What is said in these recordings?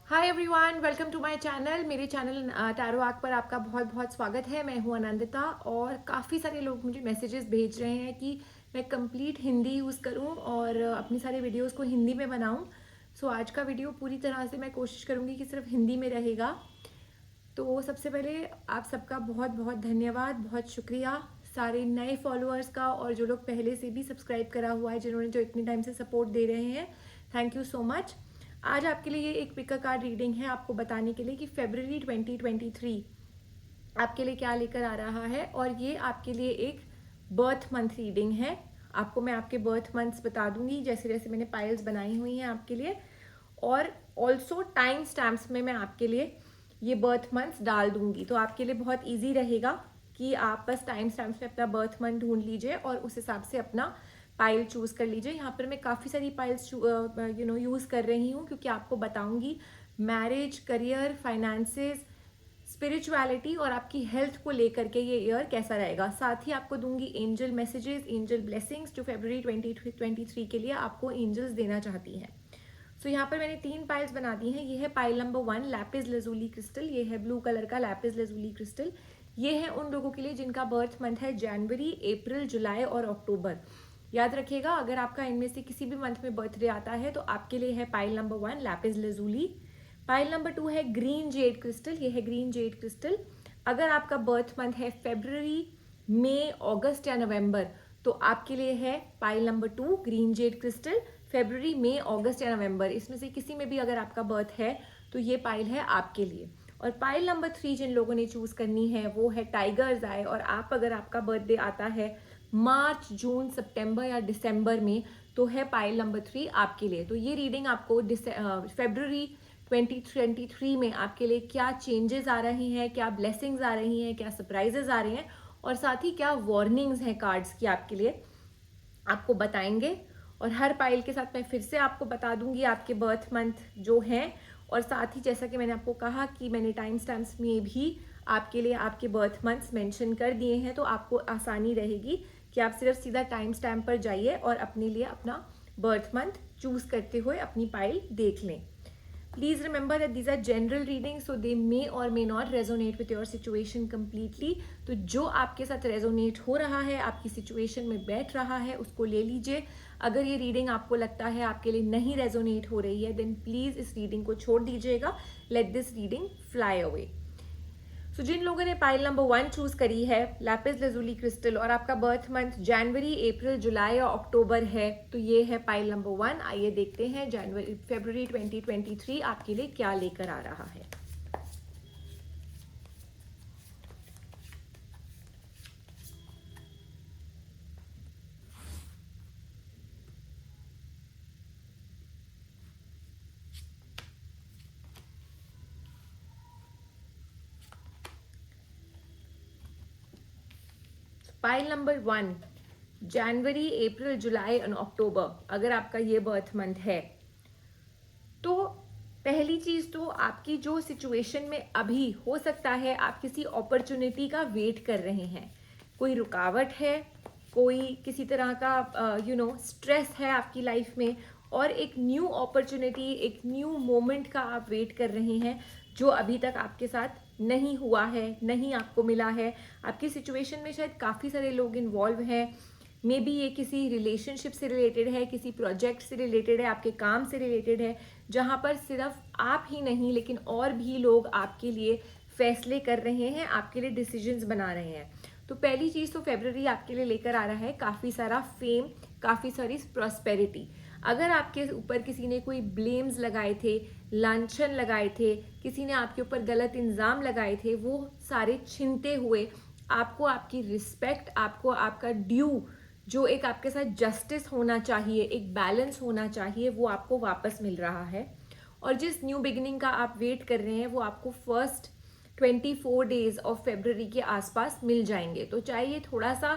Hi everyone, welcome to my channel. मेरे channel Tarot Arc पर आपका बहुत बहुत स्वागत है। मैं हूं आनंदिता और काफ़ी सारे लोग मुझे मैसेजेस भेज रहे हैं कि मैं कंप्लीट हिंदी यूज़ करूं और अपनी सारे वीडियोस को हिंदी में बनाऊं। सो आज का वीडियो पूरी तरह से मैं कोशिश करूंगी कि सिर्फ हिंदी में रहेगा। तो सबसे पहले आप सबका बहुत बहुत धन्यवाद, बहुत शुक्रिया सारे नए फॉलोअर्स का और जो लोग पहले से भी सब्सक्राइब करा हुआ है, जिन्होंने जो इतनी टाइम से सपोर्ट दे रहे हैं, थैंक यू सो मच। आज आपके लिए ये एक पिक कार्ड रीडिंग है, आपको बताने के लिए कि फरवरी 2023 आपके लिए क्या लेकर आ रहा है। और ये आपके लिए एक बर्थ मंथ रीडिंग है। आपको मैं आपके बर्थ मंथ्स बता दूंगी जैसे जैसे मैंने पाइल्स बनाई हुई हैं आपके लिए, और ऑल्सो टाइम स्टैम्प्स में मैं आपके लिए ये बर्थ मंथ्स डाल दूंगी। तो आपके लिए बहुत ईजी रहेगा कि आप बस टाइम स्टैम्प्स में अपना बर्थ मंथ ढूंढ लीजिए और उस हिसाब से अपना पाइल चूज कर लीजिए। यहाँ पर मैं काफ़ी सारी पाइल्स यूज़ कर रही हूँ क्योंकि आपको बताऊंगी मैरिज, करियर, फाइनेंसेस, स्पिरिचुअलिटी और आपकी हेल्थ को लेकर के ये ईयर कैसा रहेगा। साथ ही आपको दूंगी एंजल मैसेजेस, एंजल ब्लेसिंग्स जो फरवरी 2023 के लिए आपको एंजल्स देना चाहती हैं। सो यहाँ पर मैंने 3 पाइल्स बना दी हैं। ये है पाइल नंबर 1 लैपिस लैजुली क्रिस्टल। ये है ब्लू कलर का लैपिस लैजुली क्रिस्टल। ये है उन लोगों के लिए जिनका बर्थ मंथ है जनवरी, अप्रैल, जुलाई और अक्टूबर। याद रखिएगा, अगर आपका इनमें से किसी भी मंथ में बर्थडे आता है तो आपके लिए है pile number 1 lapis lazuli. Pile number 2 है ग्रीन जेड क्रिस्टल। ये है ग्रीन जेड क्रिस्टल। अगर आपका बर्थ मंथ है फेब्रवरी, मई, अगस्त या नवंबर तो आपके लिए है pile number 2 green jade crystal. February, मई, अगस्त या नवंबर इसमें से किसी में भी अगर आपका बर्थ है तो ये पाइल है आपके लिए। और पाइल नंबर 3 जिन लोगों ने चूज करनी है वो है टाइगर्स आई। और आप अगर आपका बर्थडे आता है मार्च, जून, सितंबर या दिसंबर में तो है पाइल नंबर 3 आपके लिए। तो ये रीडिंग आपको फेब्रवरी 2023 में आपके लिए क्या चेंजेस आ रही हैं, क्या ब्लेसिंग्स आ रही हैं, क्या सरप्राइजेस आ रहे हैं और साथ ही क्या वार्निंग्स हैं कार्ड्स की आपके लिए, आपको बताएंगे। और हर पाइल के साथ मैं फिर से आपको बता दूंगी आपके बर्थ मंथ जो हैं। और साथ ही जैसा कि मैंने आपको कहा कि मैंने टाइम स्टैम्प्स में भी आपके लिए आपके बर्थ मंथ्स मेंशन कर दिए हैं, तो आपको आसानी रहेगी कि आप सिर्फ सीधा टाइम स्टैम्प पर जाइए और अपने लिए अपना बर्थ मंथ चूज करते हुए अपनी पाइल देख लें। Please remember that these are general readings, so they may or may not resonate with your situation completely. तो जो आपके साथ रेजोनेट हो रहा है, आपकी सिचुएशन में बैठ रहा है, उसको ले लीजिए। अगर ये रीडिंग आपको लगता है आपके लिए नहीं रेजोनेट हो रही है, देन प्लीज इस रीडिंग को छोड़ दीजिएगा। Let this reading fly away. So जिन लोगों ने पाइल नंबर 1 चूज करी है लैपिस लैजुली क्रिस्टल और आपका बर्थ मंथ जनवरी, अप्रैल, जुलाई और अक्टूबर है तो ये है पाइल नंबर 1। आइए देखते हैं फरवरी 2023 आपके लिए क्या लेकर आ रहा है। पाइल नंबर 1 जनवरी, अप्रैल, जुलाई और अक्टूबर अगर आपका ये बर्थ मंथ है तो पहली चीज तो आपकी जो सिचुएशन में अभी हो सकता है आप किसी अपॉर्चुनिटी का वेट कर रहे हैं, कोई रुकावट है, कोई किसी तरह का स्ट्रेस है आपकी लाइफ में और एक न्यू अपॉर्चुनिटी, एक न्यू मोमेंट का आप वेट कर रहे हैं जो अभी तक आपके साथ नहीं हुआ है, नहीं आपको मिला है। आपकी सिचुएशन में शायद काफ़ी सारे लोग इन्वॉल्व हैं। मे बी ये किसी रिलेशनशिप से रिलेटेड है, किसी प्रोजेक्ट से रिलेटेड है, आपके काम से रिलेटेड है, जहाँ पर सिर्फ आप ही नहीं लेकिन और भी लोग आपके लिए फैसले कर रहे हैं, आपके लिए डिसीजंस बना रहे हैं। तो पहली चीज़ तो फेब्रवरी आपके लिए लेकर आ रहा है काफ़ी सारा फेम, काफ़ी सारी प्रॉस्पेरिटी। अगर आपके ऊपर किसी ने कोई ब्लेम्स लगाए थे, लांछन लगाए थे, किसी ने आपके ऊपर गलत इल्ज़ाम लगाए थे, वो सारे छिनते हुए आपको आपकी रिस्पेक्ट, आपको आपका ड्यू, जो एक आपके साथ जस्टिस होना चाहिए, एक बैलेंस होना चाहिए, वो आपको वापस मिल रहा है। और जिस न्यू बिगिनिंग का आप वेट कर रहे हैं वो आपको फर्स्ट 24 डेज ऑफ फेब्रवरी के आसपास मिल जाएंगे। तो चाहे ये थोड़ा सा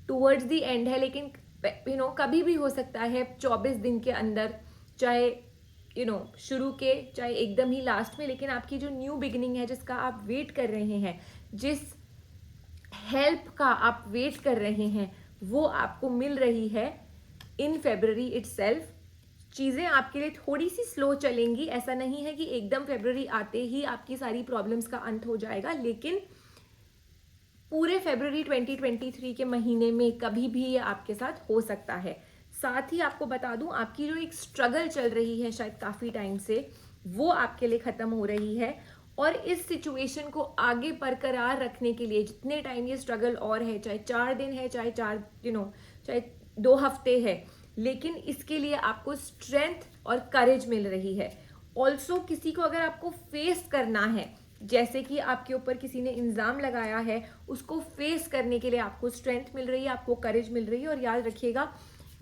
टूवर्ड्स दी एंड है लेकिन कभी भी हो सकता है 24 दिन के अंदर, चाहे शुरू के चाहे एकदम ही लास्ट में, लेकिन आपकी जो न्यू बिगिनिंग है जिसका आप वेट कर रहे हैं, जिस हेल्प का आप वेट कर रहे हैं वो आपको मिल रही है इन फेब्रवरी इटसेल्फ। चीज़ें आपके लिए थोड़ी सी स्लो चलेंगी। ऐसा नहीं है कि एकदम फरवरी आते ही आपकी सारी प्रॉब्लम्स का अंत हो जाएगा, लेकिन पूरे फरवरी 2023 के महीने में कभी भी ये आपके साथ हो सकता है। साथ ही आपको बता दूं, आपकी जो एक स्ट्रगल चल रही है शायद काफ़ी टाइम से, वो आपके लिए ख़त्म हो रही है। और इस सिचुएशन को आगे बरकरार रखने के लिए जितने टाइम ये स्ट्रगल और है, चाहे 4 दिन है, चाहे चाहे 2 हफ्ते है, लेकिन इसके लिए आपको स्ट्रेंथ और करेज मिल रही है। ऑल्सो किसी को अगर आपको फेस करना है, जैसे कि आपके ऊपर किसी ने इल्ज़ाम लगाया है, उसको फेस करने के लिए आपको स्ट्रेंथ मिल रही है, आपको करेज मिल रही है। और याद रखिएगा,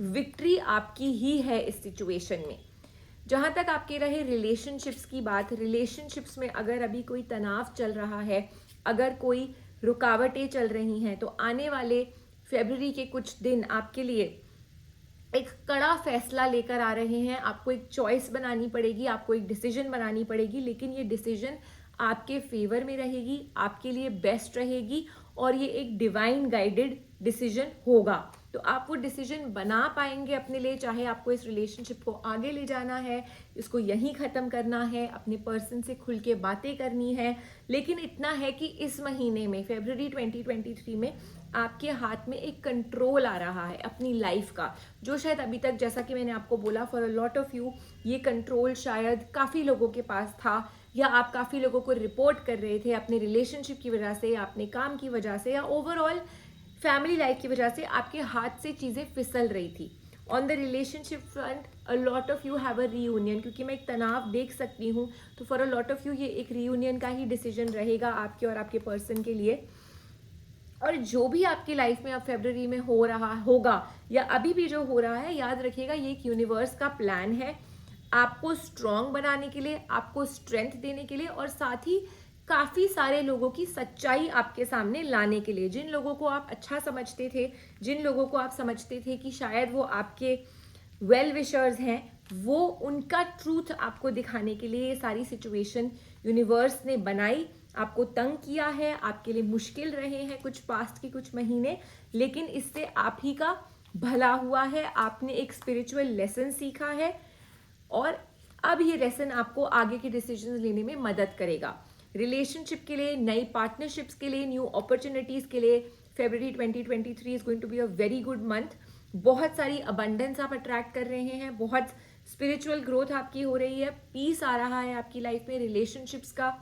विक्ट्री आपकी ही है इस सिचुएशन में। जहाँ तक आपके रहे रिलेशनशिप्स की बात, रिलेशनशिप्स में अगर अभी कोई तनाव चल रहा है, अगर कोई रुकावटें चल रही हैं, तो आने वाले फरवरी के कुछ दिन आपके लिए एक कड़ा फैसला लेकर आ रहे हैं। आपको एक चॉइस बनानी पड़ेगी, आपको एक डिसीजन बनानी पड़ेगी, लेकिन ये डिसीजन आपके फेवर में रहेगी, आपके लिए बेस्ट रहेगी, और ये एक डिवाइन गाइडेड डिसीजन होगा। तो आप वो डिसीजन बना पाएंगे अपने लिए, चाहे आपको इस रिलेशनशिप को आगे ले जाना है, इसको यहीं ख़त्म करना है, अपने पर्सन से खुल के बातें करनी है। लेकिन इतना है कि इस महीने में, फरवरी 2023 में, आपके हाथ में एक कंट्रोल आ रहा है अपनी लाइफ का, जो शायद अभी तक, जैसा कि मैंने आपको बोला, for a lot of you ये कंट्रोल शायद काफ़ी लोगों के पास था, या आप काफ़ी लोगों को रिपोर्ट कर रहे थे अपने रिलेशनशिप की वजह से, या अपने काम की वजह से, या ओवरऑल फैमिली लाइफ की वजह से आपके हाथ से चीज़ें फिसल रही थी। On the relationship front a lot of you have a reunion, क्योंकि मैं एक तनाव देख सकती हूँ, तो for a lot of you ये एक रीयूनियन का ही डिसीजन रहेगा आपके और आपके पर्सन के लिए। और जो भी आपकी लाइफ में अब फरवरी में हो रहा होगा, या अभी भी जो हो रहा है, याद रखिएगा ये एक यूनिवर्स का प्लान है आपको स्ट्रॉन्ग बनाने के लिए, आपको स्ट्रेंथ देने के लिए, और साथ ही काफ़ी सारे लोगों की सच्चाई आपके सामने लाने के लिए। जिन लोगों को आप अच्छा समझते थे, जिन लोगों को आप समझते थे कि शायद वो आपके वेल विशर्स हैं, वो उनका ट्रूथ आपको दिखाने के लिए ये सारी सिचुएशन यूनिवर्स ने बनाई। आपको तंग किया है, आपके लिए मुश्किल रहे हैं कुछ पास्ट के कुछ महीने, लेकिन इससे आप ही का भला हुआ है। आपने एक स्पिरिचुअल लेसन सीखा है, और अब ये लेसन आपको आगे के डिसीजन लेने में मदद करेगा। रिलेशनशिप के लिए, नई पार्टनरशिप्स के लिए, न्यू अपॉर्चुनिटीज़ के लिए February 2023 is going to be a very good month. बहुत सारी अबंडेंस आप अट्रैक्ट कर रहे हैं, बहुत स्पिरिचुअल ग्रोथ आपकी हो रही है, पीस आ रहा है आपकी लाइफ में, रिलेशनशिप्स का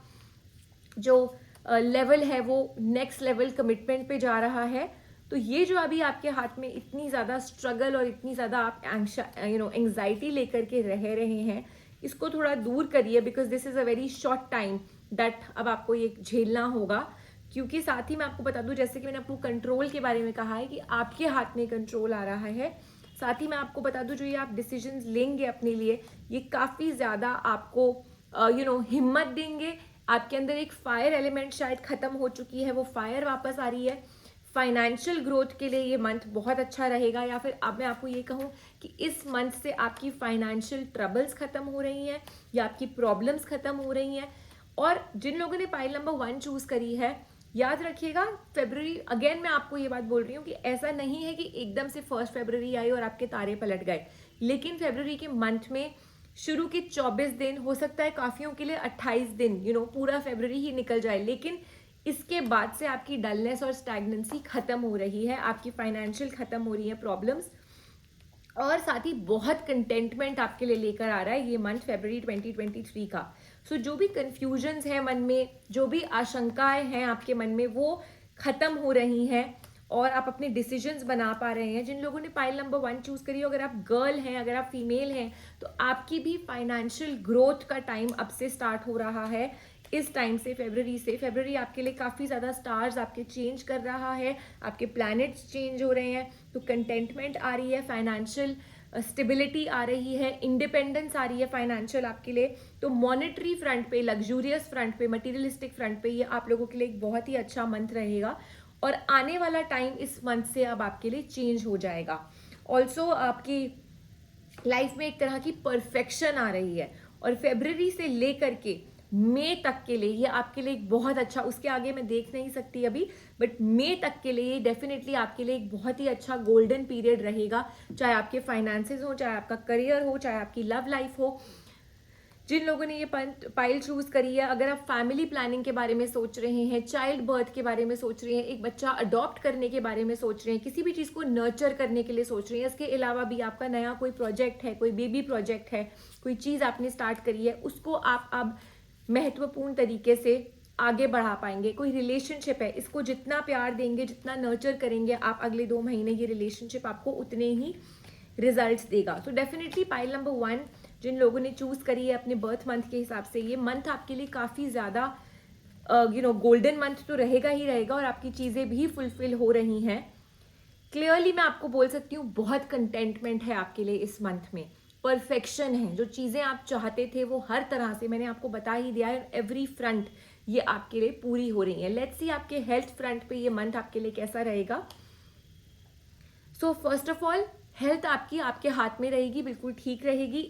जो लेवल है वो नेक्स्ट लेवल कमिटमेंट पे जा रहा है। तो ये जो अभी आपके हाथ में इतनी ज़्यादा स्ट्रगल और इतनी ज़्यादा आप एंग्जाइटी लेकर के रह रहे हैं, इसको थोड़ा दूर करिए, because this is a very short time that अब आपको ये झेलना होगा। क्योंकि साथ ही मैं आपको बता दूं, जैसे कि मैंने आपको कंट्रोल के बारे में कहा है कि आपके हाथ में कंट्रोल आ रहा है, साथ ही मैं आपको बता दूं जो ये आप डिसीजंस लेंगे अपने लिए, ये काफ़ी ज़्यादा आपको हिम्मत देंगे। आपके अंदर एक फायर एलिमेंट शायद ख़त्म हो चुकी है, वो फायर वापस आ रही है। फाइनेंशियल ग्रोथ के लिए ये मंथ बहुत अच्छा रहेगा, या फिर अब मैं आपको ये कहूँ कि इस मंथ से आपकी फाइनेंशियल ट्रबल्स ख़त्म हो रही हैं, या आपकी प्रॉब्लम्स ख़त्म हो रही हैं। और जिन लोगों ने पाइल नंबर 1 चूज़ करी है, याद रखिएगा, फरवरी, अगेन मैं आपको ये बात बोल रही हूँ कि ऐसा नहीं है कि एकदम से 1 फरवरी आई और आपके तारे पलट गए, लेकिन फरवरी के मंथ में शुरू के 24 दिन, हो सकता है काफियों के लिए 28 दिन, पूरा फरवरी ही निकल जाए, लेकिन इसके बाद से आपकी डलनेस और स्टैग्नेंसी खत्म हो रही है, आपकी फाइनेंशियल खत्म हो रही है प्रॉब्लम्स, और साथ ही बहुत कंटेंटमेंट आपके लिए लेकर आ रहा है ये मंथ फरवरी 2023 का। सो जो भी कंफ्यूजन्स हैं मन में, जो भी आशंकाएं हैं आपके मन में, वो खत्म हो रही हैं, और आप अपने डिसीजंस बना पा रहे हैं। जिन लोगों ने पाइल नंबर 1 चूज करी, अगर आप गर्ल हैं, अगर आप फीमेल हैं, तो आपकी भी फाइनेंशियल ग्रोथ का टाइम अब से स्टार्ट हो रहा है। इस टाइम से, फरवरी आपके लिए काफ़ी ज़्यादा स्टार्स आपके चेंज कर रहा है, आपके प्लैनेट्स चेंज हो रहे हैं, तो कंटेंटमेंट आ रही है, फाइनेंशियल स्टेबिलिटी आ रही है, इंडिपेंडेंस आ रही है फाइनेंशियल आपके लिए। तो मॉनेटरी फ्रंट पे, लग्जूरियस फ्रंट पे, मटीरियलिस्टिक फ्रंट पे, ये आप लोगों के लिए एक बहुत ही अच्छा मंथ रहेगा, और आने वाला टाइम इस मंथ से अब आपके लिए चेंज हो जाएगा। ऑल्सो आपकी लाइफ में एक तरह की परफेक्शन आ रही है, और फरवरी से लेकर के मई तक के लिए ये आपके लिए एक बहुत अच्छा, उसके आगे मैं देख नहीं सकती अभी, बट मई तक के लिए डेफिनेटली आपके लिए एक बहुत ही अच्छा गोल्डन पीरियड रहेगा। चाहे आपके फाइनेंसेस हो, चाहे आपका करियर हो, चाहे आपकी लव लाइफ हो। जिन लोगों ने ये पाइल चूज करी है, अगर आप फैमिली प्लानिंग के बारे में सोच रहे हैं, चाइल्ड बर्थ के बारे में सोच रहे हैं, एक बच्चा अडॉप्ट करने के बारे में सोच रहे हैं, किसी भी चीज़ को नर्चर करने के लिए सोच रहे हैं, इसके अलावा भी आपका नया कोई प्रोजेक्ट है, कोई बेबी प्रोजेक्ट है, कोई चीज़ आपने स्टार्ट करी है, उसको आप अब महत्वपूर्ण तरीके से आगे बढ़ा पाएंगे। कोई रिलेशनशिप है, इसको जितना प्यार देंगे, जितना नर्चर करेंगे आप, अगले 2 महीने ये रिलेशनशिप आपको उतने ही रिजल्ट्स देगा। तो डेफिनेटली पाइल नंबर 1 जिन लोगों ने चूज करी है अपने बर्थ मंथ के हिसाब से, ये मंथ आपके लिए काफ़ी ज़्यादा गोल्डन मंथ तो रहेगा ही रहेगा, और आपकी चीज़ें भी फुलफिल हो रही हैं। क्लियरली मैं आपको बोल सकती हूँ बहुत कंटेंटमेंट है आपके लिए इस मंथ में, परफेक्शन है, जो चीज़ें आप चाहते थे वो हर तरह से मैंने आपको बता ही दिया है, एवरी फ्रंट ये आपके लिए पूरी हो रही है। लेट्स सी आपके हेल्थ फ्रंट पे ये मंथ आपके लिए कैसा रहेगा। So first of all health आपकी आपके हाथ में रहेगी, बिल्कुल ठीक रहेगी।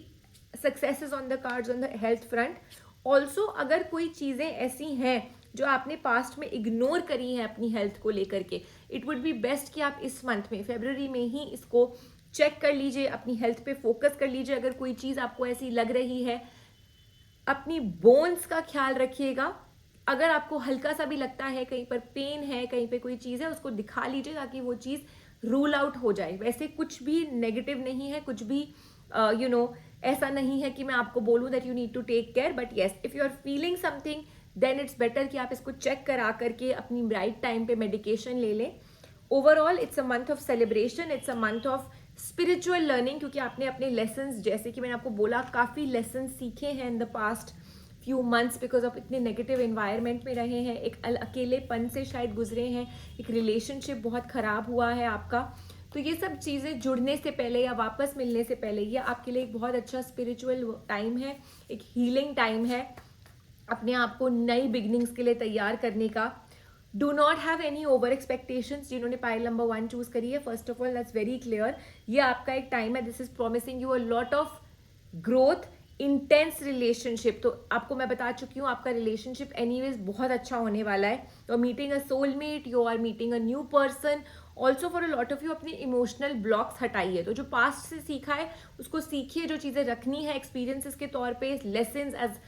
Success is on the cards on the health front. Also अगर कोई चीज़ें ऐसी हैं जो आपने पास्ट में इग्नोर करी हैं अपनी हेल्थ को लेकर के, इट वुड बी बेस्ट कि आप इस मंथ में फरवरी में ही इसको चेक कर लीजिए, अपनी हेल्थ पे फोकस कर लीजिए। अगर कोई चीज़ आपको ऐसी लग रही है, अपनी बोन्स का ख्याल रखिएगा। अगर आपको हल्का सा भी लगता है कहीं पर पेन है, कहीं पे कोई चीज़ है, उसको दिखा लीजिए ताकि वो चीज़ रूल आउट हो जाए। वैसे कुछ भी नेगेटिव नहीं है, कुछ भी ऐसा नहीं है कि मैं आपको बोलूँ that you need to take care, but yes if you are feeling something then it's better कि आप इसको चेक करा करके अपनी राइट टाइम पे मेडिकेशन ले लें। Overall it's a month of celebration, it's a month of spiritual learning, क्योंकि आपने अपने लेसन्स, जैसे कि मैंने आपको बोला, काफ़ी लेसन्स सीखे हैं in the past few months because of इतने नेगेटिव एनवायरनमेंट में रहे हैं, एक अकेलेपन से शायद गुजरे हैं, एक रिलेशनशिप बहुत ख़राब हुआ है आपका। तो ये सब चीज़ें जुड़ने से पहले या वापस मिलने से पहले ये आपके लिए एक बहुत अच्छा स्पिरिचुअल टाइम है, एक हीलिंग टाइम है, अपने आप को नई बिगनिंग्स के लिए तैयार करने का। Do not have any over expectations. जिन्होंने पाइल नंबर 1 चूज करी है, first of all that's very clear, ये आपका एक टाइम है, this is promising you a lot of growth, intense relationship. तो आपको मैं बता चुकी हूँ आपका रिलेशनशिप एनीवेज बहुत अच्छा होने वाला है। You are meeting a soulmate, you are meeting a new person. Also for a lot of you अपने इमोशनल ब्लॉक्स हटाइए, तो जो पास्ट से सीखा है उसको सीखिए, जो चीज़ें रखनी है एक्सपीरियंसेस के तौर पे, लेसन्स एज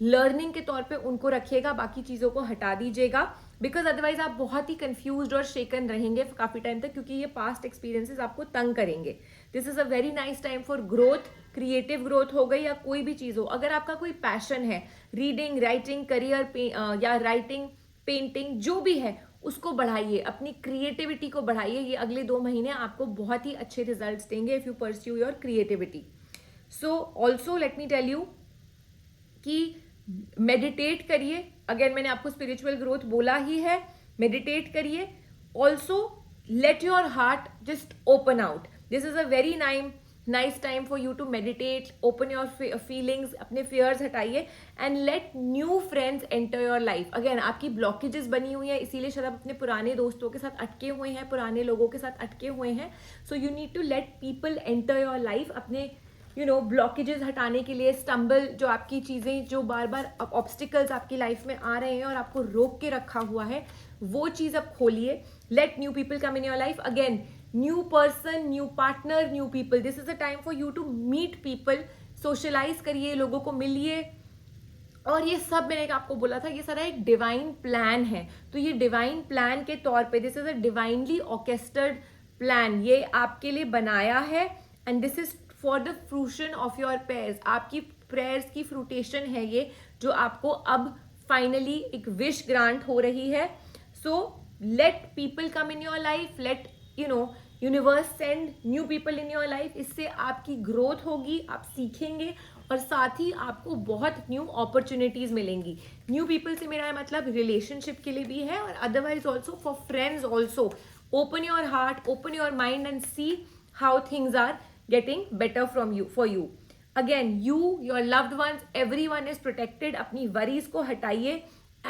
लर्निंग के तौर पे उनको रखिएगा, बाकी चीज़ों को हटा दीजिएगा, बिकॉज अदरवाइज आप बहुत ही कंफ्यूज्ड और शेकन रहेंगे काफ़ी टाइम तक, क्योंकि ये पास्ट एक्सपीरियंसेस आपको तंग करेंगे। This is a very nice time for growth, creative growth हो गई या कोई भी चीज़ हो। अगर आपका कोई पैशन है, रीडिंग, राइटिंग, करियर या राइटिंग, पेंटिंग, जो भी है उसको बढ़ाइए, अपनी क्रिएटिविटी को बढ़ाइए। ये अगले 2 महीने आपको बहुत ही अच्छे रिजल्ट्स देंगे if you pursue your creativity. So also let me tell you कि मेडिटेट करिए। अगेन मैंने आपको स्पिरिचुअल ग्रोथ बोला ही है, मेडिटेट करिए। Also let your heart just open out, this is a very nice time for you to meditate, open your feelings, अपने fears हटाइए and let new friends enter your life. Again आपकी blockages बनी हुई है, इसीलिए शायद आप अपने पुराने दोस्तों के साथ अटके हुए हैं, पुराने लोगों के साथ अटके हुए हैं। So you need to let people enter your life, अपने ब्लॉकेजेस हटाने के लिए, स्टम्बल, जो आपकी चीज़ें जो बार बार ऑब्स्टिकल्स आपकी लाइफ में आ रहे हैं और आपको रोक के रखा हुआ है, वो चीज़ अब खोलिए। Let new people come in your life. Again new person, new partner, new people, this is a time for you to meet people, socialize करिए, लोगों को मिलिए। और ये सब मैंने आपको बोला था, ये सारा एक डिवाइन प्लान है। तो ये डिवाइन प्लान के तौर पे, this is a divinely orchestrated plan, ये आपके लिए बनाया है and this is for the fruition of your prayers. आपकी प्रेयर्स की फ्रूटेशन है ये, जो आपको अब फाइनली एक विश ग्रांट हो रही है। So let people come in your life, let universe send new people in your life. इससे आपकी ग्रोथ होगी, आप सीखेंगे और साथ ही आपको बहुत न्यू अपॉर्चुनिटीज मिलेंगी। न्यू पीपल से मेरा मतलब रिलेशनशिप के लिए भी है और otherwise also for friends also. Open your heart, open your mind and see how things are getting better for you. Again, your loved ones, everyone is protected. अपनी worries को हटाइए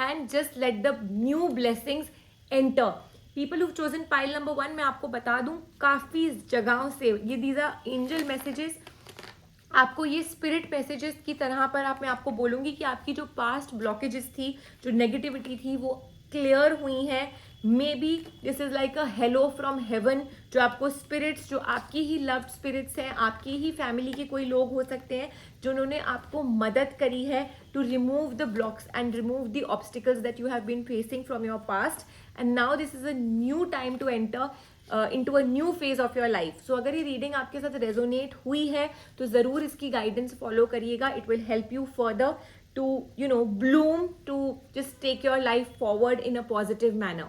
and just let the new blessings enter. People who've chosen pile number 1, मैं आपको बता दूं काफ़ी जगहों से ये these are angel messages आपको ये स्पिरिट मैसेजेस की तरह पर मैं आपको बोलूँगी कि आपकी जो पास्ट ब्लॉकेजेस थी, जो नेगेटिविटी थी, वो क्लियर हुई है। May be this is like a hello from heaven, जो आपको स्पिरिट्स, जो आपकी ही लव्ड स्पिरिट्स हैं, आपकी ही फैमिली के कोई लोग हो सकते हैं जिन्होंने आपको मदद करी है to remove the blocks and remove the obstacles that you have been facing from your past, and now this is a new time to enter into a new phase of your life. So अगर ये reading आपके साथ resonate हुई है तो ज़रूर इसकी guidance follow करिएगा। It will help you further to bloom, to just take your life forward in a positive manner.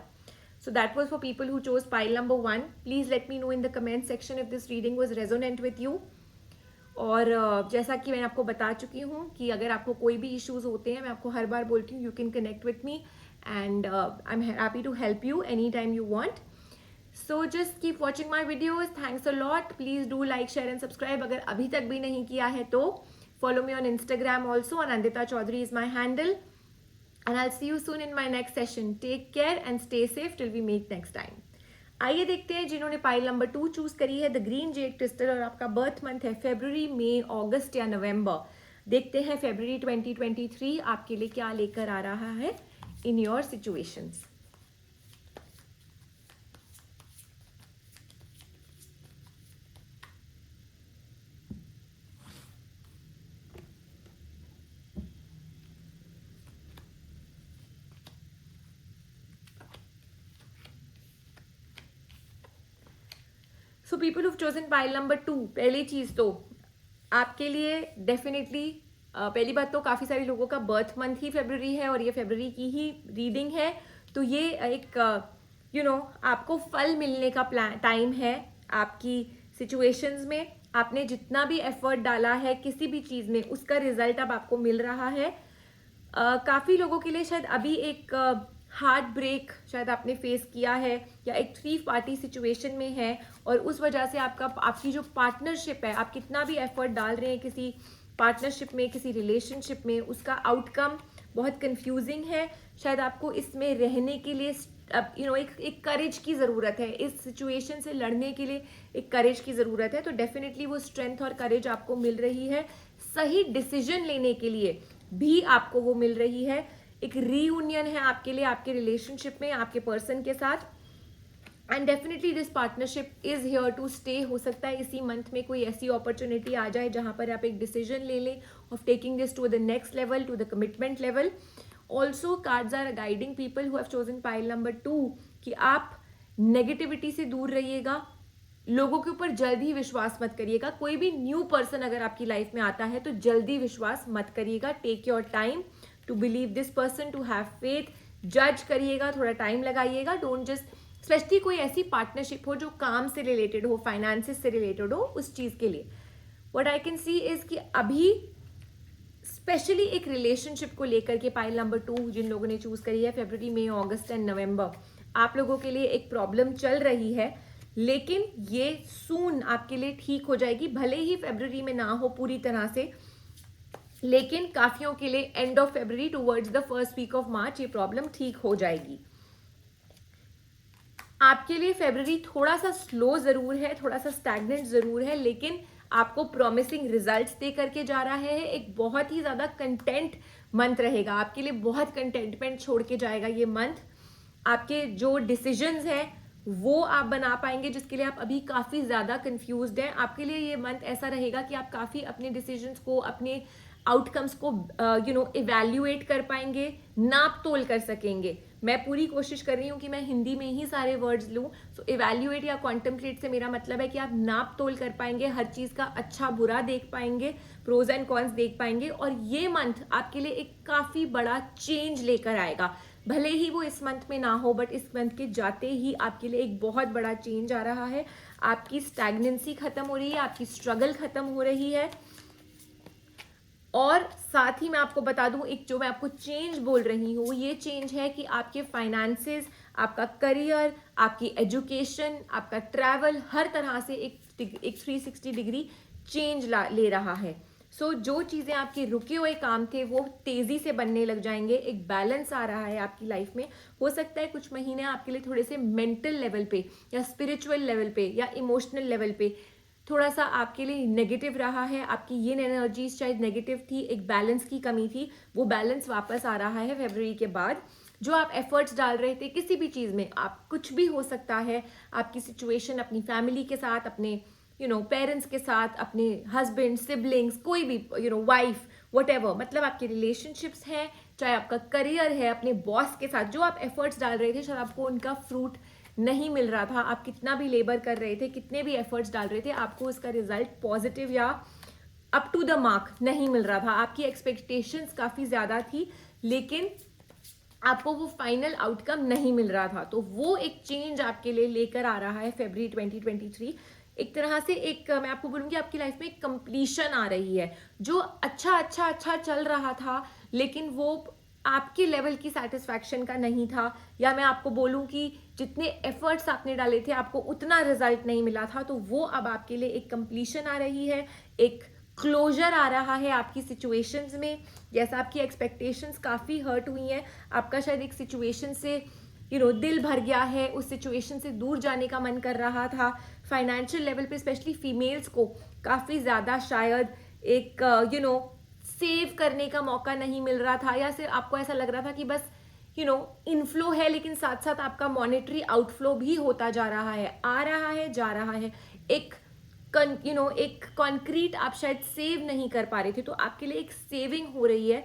So that was for people who chose pile number 1. Please let me know in the comment section if this reading was resonant with you. और जैसा कि मैंने आपको बता चुकी हूँ कि अगर आपको कोई भी इश्यूज होते हैं, मैं आपको हर बार बोलती हूँ, you can connect with me and I am happy to help you any time you want. So just keep watching my videos. Thanks a lot. Please do like, share and subscribe अगर अभी तक भी नहीं किया है तो. Follow me on Instagram also. Anandita Chaudhary is my handle. And I'll see you soon in my next session. Take care and stay safe till we meet next time. आइए देखते हैं जिन्होंने पाइल नंबर 2 चूज करी है, the green jade crystal, और आपका birth month है फरवरी, May, अगस्त या नवंबर. देखते हैं फरवरी 2023 आपके लिए क्या लेकर आ रहा है in your situations. So people who chosen pile number 2, पहली चीज तो आपके लिए डेफिनेटली पहली बात तो काफ़ी सारे लोगों का बर्थ मंथ ही फरवरी है और ये फरवरी की ही रीडिंग है, तो ये एक आपको फल मिलने का टाइम है. आपकी सिचुएशंस में आपने जितना भी एफर्ट डाला है किसी भी चीज़ में, उसका रिजल्ट अब आपको मिल रहा है. काफ़ी लोगों के लिए शायद अभी एक हार्ट ब्रेक शायद आपने फेस किया है, या एक 3 पार्टी सिचुएशन में है, और उस वजह से आपकी जो पार्टनरशिप है, आप कितना भी एफर्ट डाल रहे हैं किसी पार्टनरशिप में, किसी रिलेशनशिप में, उसका आउटकम बहुत कंफ्यूजिंग है. शायद आपको इसमें रहने के लिए एक करेज की ज़रूरत है. इस सिचुएशन से लड़ने के लिए एक करेज की ज़रूरत है. तो डेफिनेटली वो स्ट्रेंथ और करेज आपको मिल रही है. सही डिसीजन लेने के लिए भी आपको वो मिल रही है. एक रीयूनियन है आपके लिए आपके रिलेशनशिप में, आपके पर्सन के साथ. And definitely this partnership is here to stay. हो सकता है इसी मंथ में कोई ऐसी अपॉर्चुनिटी आ जाए जहां पर आप एक डिसीजन ले लें of taking this to the next level, to the commitment level. Also cards are guiding people who have chosen pile number 2 कि आप नेगेटिविटी से दूर रहिएगा. लोगों के ऊपर जल्दी विश्वास मत करिएगा. कोई भी न्यू पर्सन अगर आपकी लाइफ में आता है तो जल्दी विश्वास मत करिएगा. Take your time to believe this person, to have faith. जज करिएगा, थोड़ा टाइम लगाइएगा. डोंट जस्ट, स्पेशली कोई ऐसी पार्टनरशिप हो जो काम से रिलेटेड हो, फाइनेंसेस से रिलेटेड हो, उस चीज के लिए what I can C is कि अभी स्पेशली एक रिलेशनशिप को लेकर के पाइल नंबर 2 जिन लोगों ने चूज करी है फरवरी, मई, अगस्त एंड नवंबर, आप लोगों के लिए एक प्रॉब्लम चल रही है, लेकिन ये सून आपके लिए ठीक हो जाएगी. भले ही फरवरी में ना हो पूरी तरह से, लेकिन काफियों के लिए end of February towards the first week of March ये प्रॉब्लम ठीक हो जाएगी. आपके लिए फरवरी थोड़ा सा स्लो जरूर है, थोड़ा सा स्टैग्नेंट जरूर है, लेकिन आपको प्रॉमिसिंग रिजल्ट्स दे करके जा रहा है. एक बहुत ही ज्यादा कंटेंट मंथ रहेगा आपके लिए. बहुत कंटेंटमेंट छोड़ के जाएगा ये मंथ. आपके जो डिसीजंस हैं वो आप बना पाएंगे जिसके लिए आप अभी काफी ज्यादा कंफ्यूज्ड हैं. आपके लिए ये मंथ ऐसा रहेगा कि आप काफी अपने डिसीजंस को, अपने आउटकम्स को इवैल्यूएट कर पाएंगे, नाप तोल कर सकेंगे. मैं पूरी कोशिश कर रही हूँ कि मैं हिंदी में ही सारे वर्ड्स लूँ. सो इवैल्यूएट या कॉन्टेम्पलेट से मेरा मतलब है कि आप नाप तोल कर पाएंगे, हर चीज़ का अच्छा बुरा देख पाएंगे, प्रोज एंड कॉन्स देख पाएंगे. और ये मंथ आपके लिए एक काफ़ी बड़ा चेंज लेकर आएगा. भले ही वो इस मंथ में ना हो, बट इस मंथ के जाते ही आपके लिए एक बहुत बड़ा चेंज आ रहा है. आपकी स्टैग्नेंसी खत्म हो रही है, आपकी स्ट्रगल खत्म हो रही है. और साथ ही मैं आपको बता दूं, एक जो मैं आपको चेंज बोल रही हूँ, ये चेंज है कि आपके फाइनेंसेस, आपका करियर, आपकी एजुकेशन, आपका ट्रैवल, हर तरह से एक 360 डिग्री चेंज ले रहा है. सो जो चीज़ें आपके रुके हुए काम थे वो तेज़ी से बनने लग जाएंगे. एक बैलेंस आ रहा है आपकी लाइफ में. हो सकता है कुछ महीने आपके लिए थोड़े से मेंटल लेवल पे या स्पिरिचुअल लेवल पे या इमोशनल लेवल पे थोड़ा सा आपके लिए नेगेटिव रहा है, आपकी ये एनर्जीज शायद नेगेटिव थी, एक बैलेंस की कमी थी, वो बैलेंस वापस आ रहा है फरवरी के बाद। जो आप एफर्ट्स डाल रहे थे किसी भी चीज़ में, आप कुछ भी हो सकता है, आपकी सिचुएशन अपनी फैमिली के साथ, अपने पेरेंट्स के साथ, अपने हस्बैंड, सिबलिंग्स, कोई भी वाइफ, वटेवर, मतलब आपके रिलेशनशिप्स हैं, चाहे आपका करियर है, अपने बॉस के साथ जो आप एफर्ट्स डाल रहे थे शायद आपको उनका फ्रूट नहीं मिल रहा था। आप कितना भी लेबर कर रहे थे, कितने भी एफर्ट्स डाल रहे थे, आपको उसका रिजल्ट पॉजिटिव या अप टू द मार्क नहीं मिल रहा था। आपकी एक्सपेक्टेशंस काफ़ी ज़्यादा थी लेकिन आपको वो फाइनल आउटकम नहीं मिल रहा था। तो वो एक चेंज आपके लिए लेकर आ रहा है फरवरी 2023। एक तरह से एक मैं आपको बोलूँगी आपकी लाइफ में एक कंप्लीशन आ रही है। जो अच्छा चल रहा था लेकिन वो आपके लेवल की सेटिस्फैक्शन का नहीं था, या मैं आपको बोलूँ कि जितने एफर्ट्स आपने डाले थे आपको उतना रिजल्ट नहीं मिला था, तो वो अब आपके लिए एक कंप्लीशन आ रही है, एक क्लोजर आ रहा है आपकी सिचुएशंस में। जैसा आपकी एक्सपेक्टेशंस काफ़ी हर्ट हुई हैं, आपका शायद एक सिचुएशन से दिल भर गया है, उस सिचुएशन से दूर जाने का मन कर रहा था। फाइनेंशियल लेवल पे स्पेशली फीमेल्स को काफ़ी ज़्यादा शायद एक सेव करने का मौका नहीं मिल रहा था, या सिर्फ आपको ऐसा लग रहा था कि बस इनफ्लो है लेकिन साथ साथ आपका मॉनेटरी आउटफ्लो भी होता जा रहा है, आ रहा है, जा रहा है। एक एक कॉन्क्रीट आप शायद सेव नहीं कर पा रहे थे, तो आपके लिए एक सेविंग हो रही है।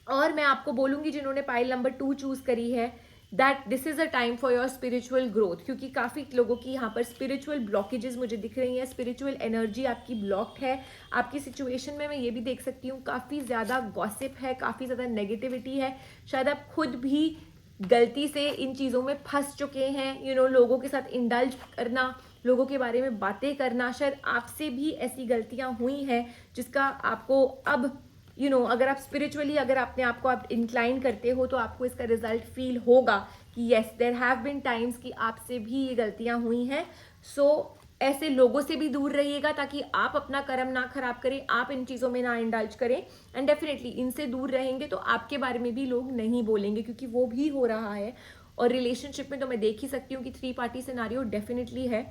और मैं आपको बोलूँगी जिन्होंने पाइल नंबर 2 चूज़ करी है, that this is a time for your spiritual growth, क्योंकि काफ़ी लोगों की यहाँ पर स्पिरिचुअल ब्लॉकेजेस मुझे दिख रही हैं, स्पिरिचुअल एनर्जी आपकी ब्लॉक्ड है। आपकी सिचुएशन में मैं ये भी देख सकती हूँ काफ़ी ज़्यादा गॉसिप है, काफ़ी ज़्यादा नेगेटिविटी है। शायद आप खुद भी गलती से इन चीज़ों में फंस चुके हैं। लोगों के साथ इंडल्ज करना, लोगों के बारे में बातें करना, शायद आपसे भी ऐसी गलतियां हुई हैं जिसका आपको अब अगर आप स्पिरिचुअली अगर अपने आप को आप इंक्लाइन करते हो तो आपको इसका रिजल्ट फील होगा कि yes there have been times कि आपसे भी ये गलतियां हुई हैं। सो ऐसे लोगों से भी दूर रहिएगा ताकि आप अपना कर्म ना खराब करें, आप इन चीज़ों में ना इंडल्ज करें। एंड डेफिनेटली इनसे दूर रहेंगे तो आपके बारे में भी लोग नहीं बोलेंगे, क्योंकि वो भी हो रहा है। और रिलेशनशिप में तो मैं देख ही सकती हूँ कि 3 पार्टी सिनारियो डेफिनेटली है।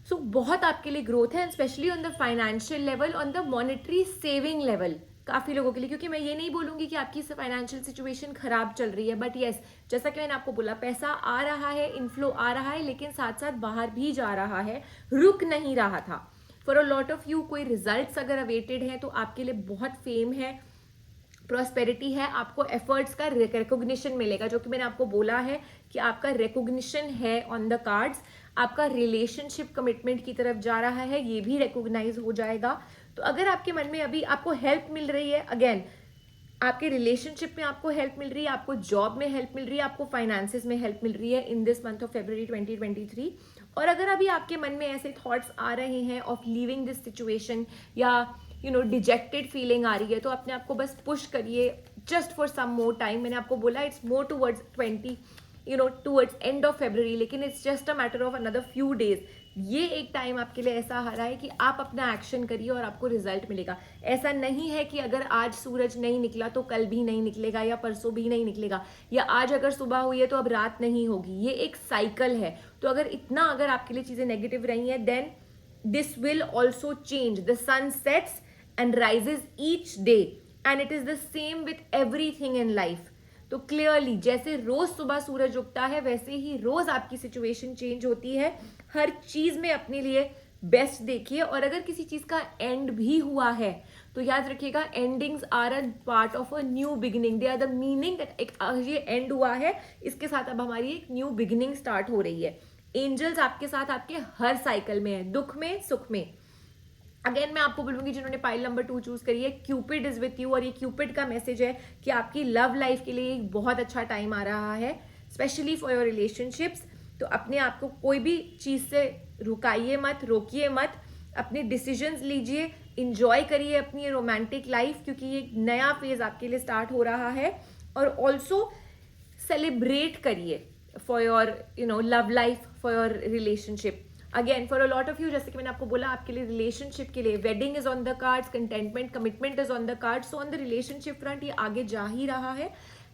सो बहुत आपके लिए ग्रोथ है, specially on the financial level, on the monetary saving level काफ़ी लोगों के लिए। क्योंकि मैं ये नहीं बोलूँगी कि आपकी फाइनेंशियल सिचुएशन खराब चल रही है, बट येस जैसा कि मैंने आपको बोला, पैसा आ रहा है, इनफ्लो आ रहा है, लेकिन साथ साथ बाहर भी जा रहा है, रुक नहीं रहा था। For a lot of you कोई रिजल्ट्स अगर अवेटेड हैं तो आपके लिए बहुत फेम है, प्रॉस्पेरिटी है, आपको एफर्ट्स का रिकॉग्निशन मिलेगा, जो कि मैंने आपको बोला है कि आपका रिकॉग्निशन है ऑन द कार्ड्स। आपका रिलेशनशिप कमिटमेंट की तरफ जा रहा है, ये भी रिकॉग्नाइज हो जाएगा। तो अगर आपके मन में अभी आपको हेल्प मिल रही है, अगेन आपके रिलेशनशिप में आपको हेल्प मिल रही है, आपको जॉब में हेल्प मिल रही है, आपको फाइनेंसेस में हेल्प मिल रही है in this month of February 2023, और अगर अभी आपके मन में ऐसे थॉट्स आ रहे हैं ऑफ लीविंग दिस सिचुएशन या डिजेक्टेड फीलिंग आ रही है, तो अपने आप को बस पुश करिए just for some more time. मैंने आपको बोला it's more towards 20 towards end of February, लेकिन it's just a matter of another few days. ये एक टाइम आपके लिए ऐसा आ रहा है कि आप अपना एक्शन करिए और आपको रिजल्ट मिलेगा। ऐसा नहीं है कि अगर आज सूरज नहीं निकला तो कल भी नहीं निकलेगा, या परसों भी नहीं निकलेगा, या आज अगर सुबह हुई है तो अब रात नहीं होगी। ये एक साइकिल है। तो अगर आपके लिए चीज़ें नेगेटिव रही हैं, then this will also change. The sun sets and rises each day and it is the same with everything in life। तो क्लियरली जैसे रोज सुबह सूरज उगता है वैसे ही रोज आपकी सिचुएशन चेंज होती है। हर चीज में अपने लिए बेस्ट देखिए, और अगर किसी चीज का एंड भी हुआ है तो याद रखिएगा endings are a part of a new beginning. They are the meaning that एक ये एंड हुआ है, इसके साथ अब हमारी एक न्यू बिगिनिंग स्टार्ट हो रही है। एंजल्स आपके साथ आपके हर साइकिल में है, दुख में सुख में। अगेन मैं आपको बोलूंगी जिन्होंने पाइल नंबर 2 चूज करी है, क्यूपिड इज विथ यू, और ये क्यूपिड का मैसेज है कि आपकी लव लाइफ के लिए एक बहुत अच्छा टाइम आ रहा है, स्पेशली फॉर योर रिलेशनशिप्स। तो अपने आप को कोई भी चीज से रुकाइए मत, रोकिए मत, अपने डिसीजंस लीजिए, इंजॉय करिए अपनी रोमांटिक लाइफ, क्योंकि ये एक नया फेज आपके लिए स्टार्ट हो रहा है। और ऑल्सो सेलिब्रेट करिए for your love life, for your relationship. Again for a lot of you, जैसे कि मैंने आपको बोला, आपके लिए रिलेशनशिप के लिए wedding is on the cards, contentment, commitment is on the cards. So on the relationship front ये आगे जा ही रहा है।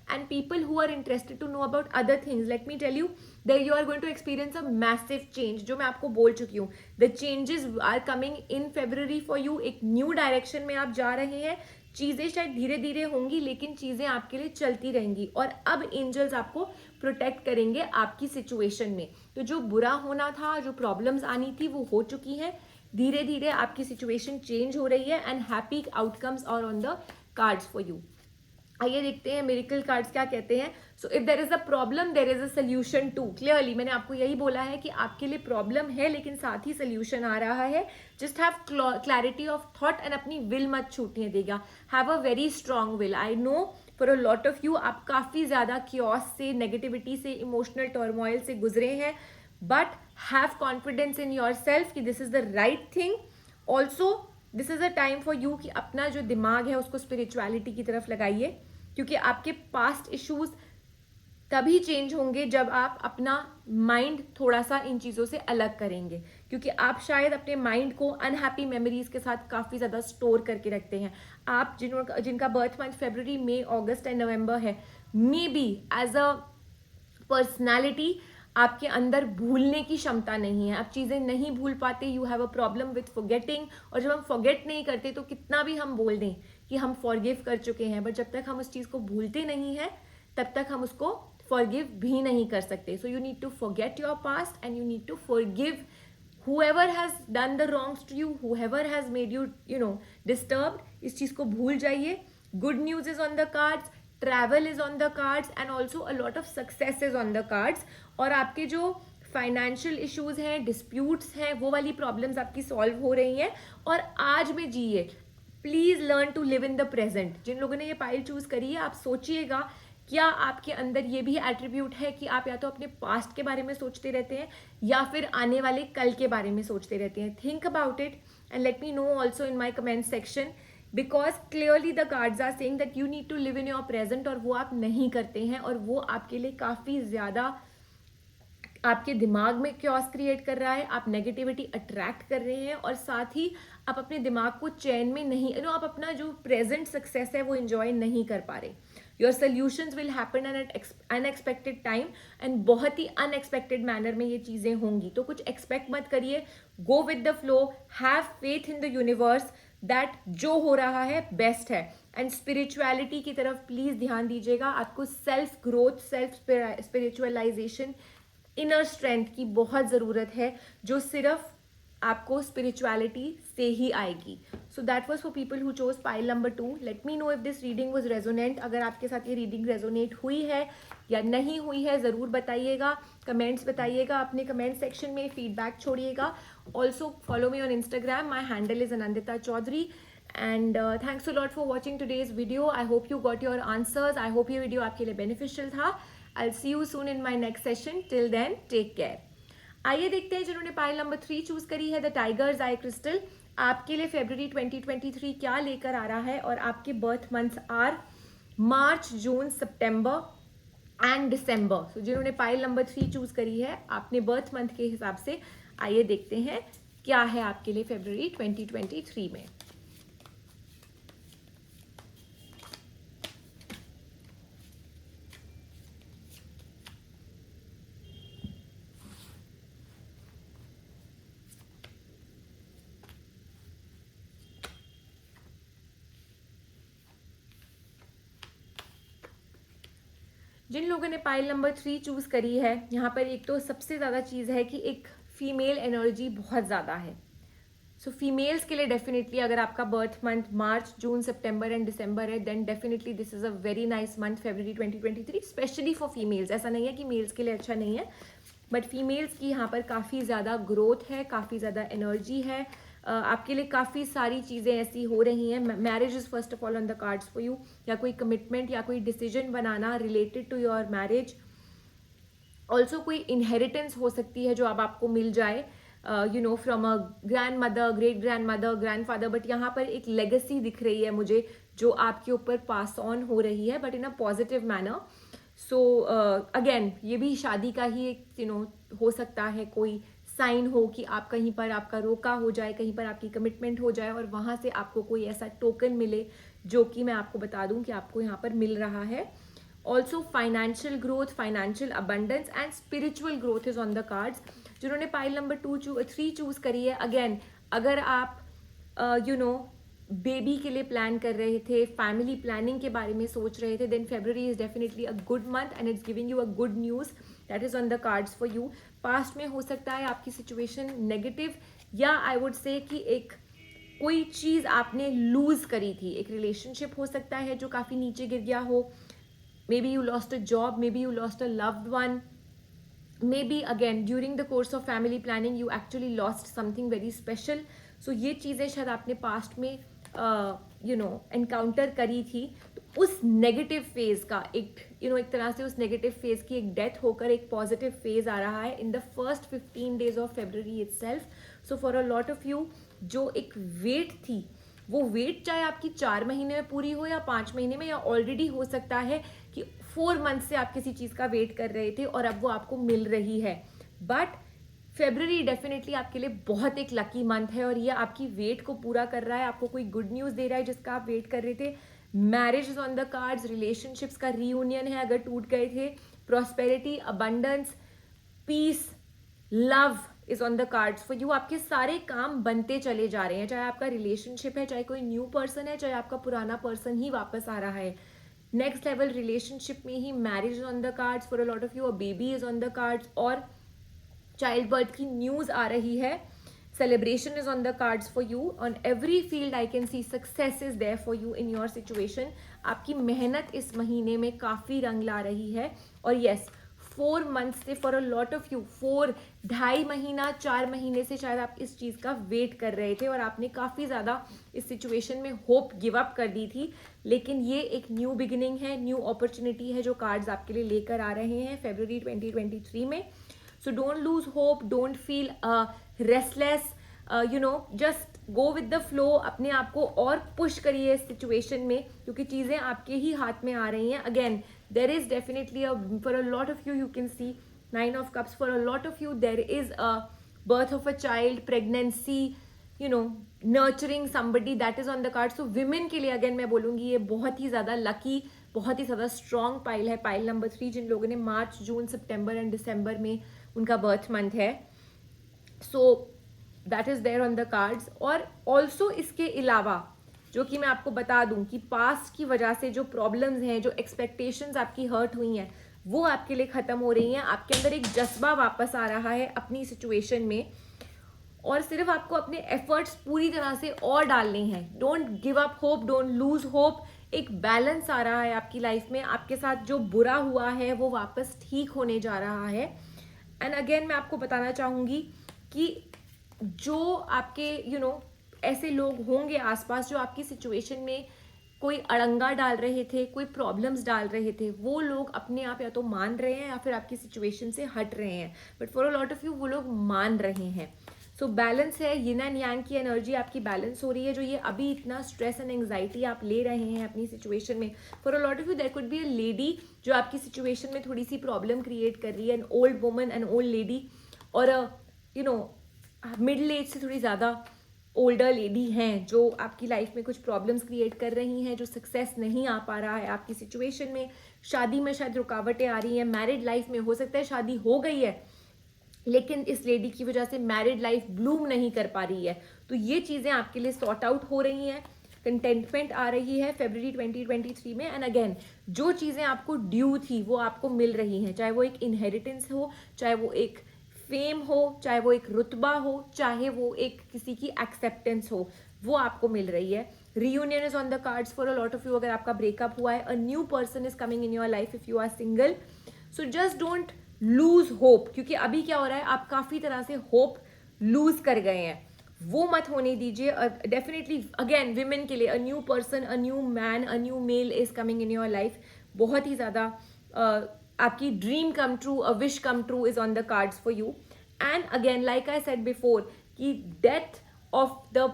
and people who are interested to know about other things, let me tell you that you are going to experience a massive change, जो मैं आपको बोल चुकी हूँ. The changes are coming in February for you. एक new direction में आप जा रहे हैं. चीज़ें शायद धीरे धीरे होंगी लेकिन चीज़ें आपके लिए चलती रहेंगी, और अब एंजल्स आपको प्रोटेक्ट करेंगे आपकी सिचुएशन में. तो जो बुरा होना था, जो प्रॉब्लम्स आनी थी, वो हो चुकी हैं. धीरे धीरे आपकी सिचुएशन चेंज हो रही है and happy outcomes are on the cards for you. आइए देखते हैं मिरेकल कार्ड्स क्या कहते हैं. So if there is a problem there is a solution too. Clearly मैंने आपको यही बोला है कि आपके लिए प्रॉब्लम है लेकिन साथ ही सोल्यूशन आ रहा है. Just have clarity of thought and अपनी विल मत छूटने देगा. Have a very strong will. I know for a lot of you आप काफ़ी ज़्यादा क्योस से, नेगेटिविटी से, इमोशनल टर्मोइल से गुजरे हैं, but have confidence in yourself कि this is the right thing. Also this is a time for you कि अपना जो दिमाग है उसको स्पिरिचुअलिटी की तरफ लगाइए, क्योंकि आपके पास्ट इश्यूज तभी चेंज होंगे जब आप अपना माइंड थोड़ा सा इन चीज़ों से अलग करेंगे, क्योंकि आप शायद अपने माइंड को अनहैप्पी मेमोरीज के साथ काफ़ी ज़्यादा स्टोर करके रखते हैं. आप जिनका birth month February, May, August and November है, maybe as a personality आपके अंदर भूलने की क्षमता नहीं है. आप चीज़ें नहीं भूल पाते. You have a problem with forgetting. और जब हम फॉरगेट नहीं करते तो कितना भी हम बोल दें कि हम फॉरगिव कर चुके हैं, बट जब तक हम उस चीज़ को भूलते नहीं हैं तब तक हम उसको फॉरगिव भी नहीं कर सकते. So you need to forget your past and you need to forgive whoever has done the wrongs to you, whoever has made you, disturbed. इस चीज़ को भूल जाइए. Good news is on the cards. Travel is on the cards and also a lot of success is on the cards. और आपके जो financial issues हैं, disputes हैं, वो वाली प्रॉब्लम्स आपकी सॉल्व हो रही हैं. और आज में जिए. Please learn to live in the present. जिन लोगों ने ये पाइल चूज करी है, आप सोचिएगा क्या आपके अंदर ये भी एट्रीब्यूट है कि आप या तो अपने पास्ट के बारे में सोचते रहते हैं या फिर आने वाले कल के बारे में सोचते रहते हैं. Think about it and let me know also in my comment section, because clearly the cards are saying that you need to live in your present, और वो आप नहीं करते हैं, और वो आपके लिए काफ़ी ज़्यादा आपके दिमाग में क्योस क्रिएट कर रहा है. आप नेगेटिविटी अट्रैक्ट कर रहे हैं और साथ ही आप अपने दिमाग को चैन में नहीं, आप अपना जो प्रेजेंट सक्सेस है वो इंजॉय नहीं कर पा रहे. Your solutions will happen at unexpected time and बहुत ही अनएक्सपेक्टेड मैनर में ये चीज़ें होंगी. तो कुछ एक्सपेक्ट मत करिए. Go with the flow. Have faith in the universe that जो हो रहा है बेस्ट है. एंड स्पिरिचुअलिटी की तरफ प्लीज ध्यान दीजिएगा. आपको self growth, self spiritualisation, inner strength की बहुत ज़रूरत है, जो सिर्फ आपको स्पिरिचुअलिटी से ही आएगी. So that was for people who chose pile number 2. Late me know if this reading was resonant. अगर आपके साथ ये रीडिंग रेजोनेट हुई है या नहीं हुई है ज़रूर बताइएगा. कमेंट्स बताइएगा, अपने कमेंट सेक्शन में फीडबैक छोड़िएगा. Also follow me on Instagram. My handle is Anandita Chaudhary. And thanks a lot for watching today's video. I hope you got your answers. I hope ये वीडियो आपके लिए beneficial था. I'll see you soon in my next session. Till then, take care. आइए देखते हैं जिन्होंने pile number 3 choose करी है, द टाइगर्स आई क्रिस्टल, आपके लिए फरवरी 2023 क्या लेकर आ रहा है. और आपके birth months are March, June, September and December. So जिन्होंने पाइल नंबर 3 चूज करी है आपने बर्थ मंथ के हिसाब से, आइए देखते हैं क्या है आपके लिए फरवरी 2023 में. जिन लोगों ने पाइल नंबर 3 चूज करी है, यहाँ पर एक तो सबसे ज़्यादा चीज़ है कि एक फीमेल एनर्जी बहुत ज़्यादा है. सो फीमेल्स के लिए डेफिनेटली अगर आपका birth month March, June, September and December है, then definitely this is a very nice month February 2023, specially for females. ऐसा नहीं है कि मेल्स के लिए अच्छा नहीं है, बट फीमेल्स की यहाँ पर काफ़ी ज़्यादा ग्रोथ है, काफ़ी ज़्यादा एनर्जी है. आपके लिए काफ़ी सारी चीज़ें ऐसी हो रही हैं. Marriage is first of all on the cards for you, या कोई कमिटमेंट या कोई डिसीजन बनाना related to your marriage. Also कोई इनहेरिटेंस हो सकती है जो अब आपको मिल जाए, from a grandmother, great grandmother, grandfather. But यहाँ पर एक लेगेसी दिख रही है मुझे जो आपके ऊपर पास ऑन हो रही है, but in a positive manner. So again ये भी शादी का ही एक हो सकता है, कोई साइन हो कि आप कहीं पर आपका रोका हो जाए, कहीं पर आपकी कमिटमेंट हो जाए और वहाँ से आपको कोई ऐसा टोकन मिले जो कि मैं आपको बता दूं कि आपको यहाँ पर मिल रहा है. Also financial growth, financial abundance and spiritual growth is on the cards. जिन्होंने पाइल नंबर 3 चूज करी है, अगेन अगर आप बेबी के लिए प्लान कर रहे थे, फैमिली प्लानिंग के बारे में सोच रहे थे, then February is definitely a good month and it's giving you a good news that is on the cards for you. Past में हो सकता है आपकी सिचुएशन नेगेटिव, या आई वुड से कि एक कोई चीज़ आपने लूज करी थी. एक रिलेशनशिप हो सकता है जो काफ़ी नीचे गिर गया हो. Maybe you lost a job, maybe you lost a loved one, maybe again during the course of family planning you actually lost something very special. So ये चीज़ें शायद आपने पास्ट में एनकाउंटर करी थी. तो उस negative phase का एक तरह से उस नेगेटिव फेज की एक डेथ होकर एक पॉजिटिव फेज आ रहा है in the first 15 days of February itself. So for a lot of you जो एक वेट थी, वो वेट चाहे आपकी 4 महीने में पूरी हो या 5 महीने में, या ऑलरेडी हो सकता है कि 4 मंथ से आप किसी चीज़ का वेट कर रहे थे और अब वो आपको मिल रही है. बट फेब्रुअरी डेफिनेटली आपके लिए बहुत एक लकी मंथ है और ये आपकी वेट को पूरा कर रहा है. आपको कोई गुड न्यूज़ दे रहा है जिसका आप वेट कर रहे थे. Marriage is on the cards, relationships का रीयूनियन है अगर टूट गए थे. Prosperity, abundance, peace, love is on the cards for you. आपके सारे काम बनते चले जा रहे हैं, चाहे आपका रिलेशनशिप है, चाहे कोई न्यू पर्सन है, चाहे आपका पुराना पर्सन ही वापस आ रहा है. नेक्स्ट लेवल रिलेशनशिप में ही marriage is on the cards for a lot of you. A baby is on the cards और चाइल्ड बर्थ की न्यूज आ रही है. Celebration is on the cards for you. On every field I can see success is there for you in your situation. आपकी मेहनत इस महीने में काफ़ी रंग ला रही है. और यस, 4 मंथ से for a lot of you 2.5 महीना 4 महीने से शायद आप इस चीज़ का वेट कर रहे थे और आपने काफ़ी ज़्यादा इस सिचुएशन में होप गिव अप कर दी थी. लेकिन ये एक न्यू बिगिनिंग है, न्यू अपॉर्चुनिटी है जो कार्ड्स आपके लिए लेकर आ रहे हैं फेब्रुअरी 2023 में. So don't lose hope, don't feel restless, just go with the flow. अपने आप को और पुश करिए इस सिचुएशन में क्योंकि चीज़ें आपके ही हाथ में आ रही हैं. Again there is definitely for a lot of you can see 9 of cups. For a lot of you there is a birth of a child, pregnancy, nurturing somebody that is on the card. So women के लिए again मैं बोलूँगी ये बहुत ही ज़्यादा lucky, बहुत ही ज़्यादा स्ट्रॉन्ग पाइल है. पाइल नंबर 3 जिन लोगों ने मार्च, जून, सितंबर एंड दिसंबर में उनका बर्थ मंथ है. So that is there on the cards. और ऑल्सो इसके अलावा जो कि मैं आपको बता दूं कि पास्ट की वजह से जो प्रॉब्लम्स हैं, जो एक्सपेक्टेशंस आपकी हर्ट हुई हैं, वो आपके लिए ख़त्म हो रही हैं. आपके अंदर एक जज्बा वापस आ रहा है अपनी सिचुएशन में और सिर्फ आपको अपने एफर्ट्स पूरी तरह से और डालने हैं. Don't give up hope, don't lose hope. एक बैलेंस आ रहा है आपकी लाइफ में. आपके साथ जो बुरा हुआ है वो वापस ठीक होने जा रहा है. एंड अगेन मैं आपको बताना चाहूँगी कि जो आपके ऐसे लोग होंगे आसपास जो आपकी सिचुएशन में कोई अड़ंगा डाल रहे थे, कोई प्रॉब्लम्स डाल रहे थे, वो लोग अपने आप या तो मान रहे हैं या फिर आपकी सिचुएशन से हट रहे हैं. But for a lot of you वो लोग मान रहे हैं. सो बैलेंस है, यिन एंड यांग की एनर्जी आपकी बैलेंस हो रही है. जो ये अभी इतना स्ट्रेस एंड एंग्जाइटी आप ले रहे हैं अपनी सिचुएशन में, for a lot of you there could be a lady जो आपकी सिचुएशन में थोड़ी सी प्रॉब्लम क्रिएट कर रही है. An old woman, an old lady, और मिडिल एज से थोड़ी ज़्यादा ओल्डर लेडी हैं जो आपकी लाइफ में कुछ प्रॉब्लम्स क्रिएट कर रही हैं, जो सक्सेस नहीं आ पा रहा है आपकी सिचुएशन में. शादी में शायद रुकावटें आ रही हैं. मैरिड लाइफ में हो सकता है शादी हो गई है लेकिन इस लेडी की वजह से मैरिड लाइफ ब्लूम नहीं कर पा रही है. तो ये चीज़ें आपके लिए सॉर्ट आउट हो रही हैं. कंटेंटमेंट आ रही है फेब्रुअरी 2023 में. एंड अगेन जो चीज़ें आपको ड्यू थी वो आपको मिल रही हैं, चाहे वो एक इनहेरिटेंस हो, चाहे वो एक फेम हो, चाहे वो एक रुतबा हो, चाहे वो एक किसी की एक्सेप्टेंस हो, वो आपको मिल रही है. Reunion is on the cards for a lot of you. अगर आपका ब्रेकअप हुआ है, a new person is coming in your life if you are single. So just don't lose hope, क्योंकि अभी क्या हो रहा है, आप काफ़ी तरह से होप लूज कर गए हैं. वो मत होने दीजिए. डेफिनेटली अगेन विमेन के लिए a new person, a new man, a new male is coming in your life. बहुत ही ज़्यादा आपकी dream come true, a wish come true is on the cards for you. And again like I said before कि death of the